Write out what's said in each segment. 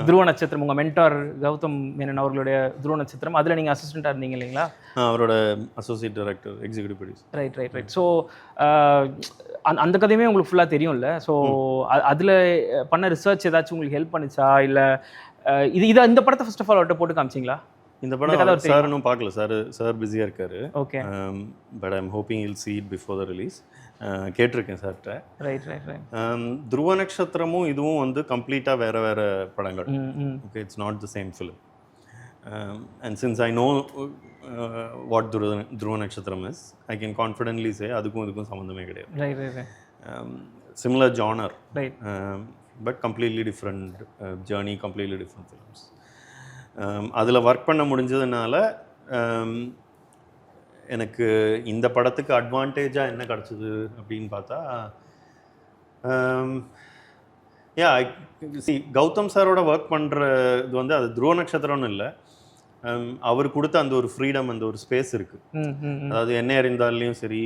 துருவ நட்சத்திரம், உங்கள் மென்டார் கௌதம் மேனன் அவர்களுடைய துருவ நட்சத்திரம், அதில் நீங்கள் அசிஸ்டண்ட்டாக இருந்தீங்க இல்லைங்களா? அவரோட associate director, executive producer. Right. So அந்த கதையுமே உங்களுக்கு ஃபுல்லாக தெரியும்ல. ஸோ அதில் பண்ண ரிசர்ச் ஏதாச்சும் உங்களுக்கு ஹெல்ப் பண்ணிச்சா? இல்லை இந்த படத்தை ஃபர்ஸ்ட் ஆஃப் ஆல் அவர்கிட்ட போட்டு காமிச்சிங்களா? இந்த படம் சார் இன்னும் பார்க்கல. சார் பிஸியாக இருக்காரு. Okay. But I'm hoping I'll see it before the release. கேட்டிருக்கேன் சார்கிட்ட. ரைட். துருவ நட்சத்திரமும் இதுவும் வந்து கம்ப்ளீட்டாக வேறு படங்கள். Okay, it's not the same film. And since I know what துருவ நட்சத்திரம் இஸ், ஐ கேன் கான்ஃபிடென்ட்லி சே அதுக்கும் இதுக்கும் சம்மந்தமே கிடையாது. Right. Similar genre, right. But completely different journey, completely different films. அதில் ஒர்க் பண்ண முடிஞ்சதுனால எனக்கு இந்த படத்துக்கு அட்வான்டேஜாக என்ன கிடச்சிது அப்படின்னு பார்த்தா, கௌதம் சாரோட ஒர்க் பண்ணுற இது வந்து அது துருவ நட்சத்திரம்னு இல்லை, அவர் கொடுத்த அந்த ஒரு ஃப்ரீடம், அந்த ஒரு ஸ்பேஸ் இருக்குது. அதாவது என்னை அறிந்தாலையும் சரி,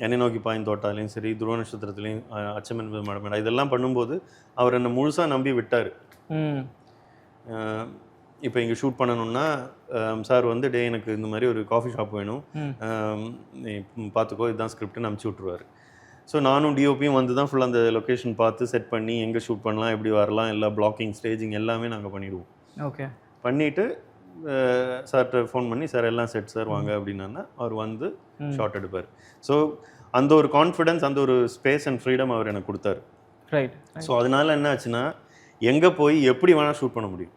என்னை நோக்கி பாயும் தோட்டாலையும் சரி, துருவ நட்சத்திரத்துலேயும் அச்சம் என்பது மடமேடா இதெல்லாம் பண்ணும்போது அவர் என்னை முழுசாக நம்பி விட்டார். இப்போ இங்கே ஷூட் பண்ணணும்னா சார் வந்து டே எனக்கு இந்த மாதிரி ஒரு காஃபி ஷாப் வேணும், நீ பார்த்துக்கோ, இதுதான் ஸ்கிரிப்ட்னு அனுப்பிச்சி விட்ருவார். ஸோ நானும் டிஓபியும் வந்து தான் ஃபுல்லாக அந்த லொக்கேஷன் பார்த்து செட் பண்ணி எங்கே ஷூட் பண்ணலாம், எப்படி வரலாம், எல்லா பிளாக்கிங், ஸ்டேஜிங் எல்லாமே நாங்கள் பண்ணிவிடுவோம். ஓகே. பண்ணிவிட்டு சார்கிட்ட ஃபோன் பண்ணி, சார் எல்லாம் செட் சார் வாங்க அப்படின்னா அவர் வந்து ஷாட் எடுப்பார். ஸோ அந்த ஒரு கான்ஃபிடென்ஸ், அந்த ஒரு ஸ்பேஸ் அண்ட் ஃப்ரீடம் அவர் எனக்கு கொடுத்தாரு. ரைட். ஸோ அதனால என்ன ஆச்சுன்னா, எங்கே போய் எப்படி வேணால் ஷூட் பண்ண முடியும்.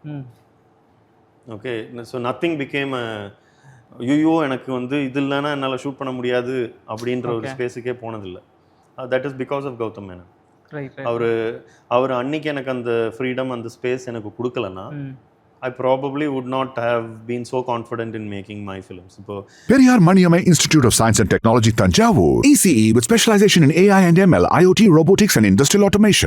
ஓகே. ஸோ நத்திங் பிகேம் ஐயோ எனக்கு வந்து இது இல்லைன்னா என்னால் ஷூட் பண்ண முடியாது அப்படின்ற ஒரு ஸ்பேஸுக்கே போனதில்லை. That is because of Gautham Menon. அவர் அன்னைக்கு எனக்கு அந்த ஃப்ரீடம், அந்த ஸ்பேஸ் எனக்கு கொடுக்கலன்னா I probably would not have been so confident in making my films. Periyar Maniammai Institute of Science and Technology, Tanjavur. ECE with specialization in AI and ML, IoT, robotics and industrial automation.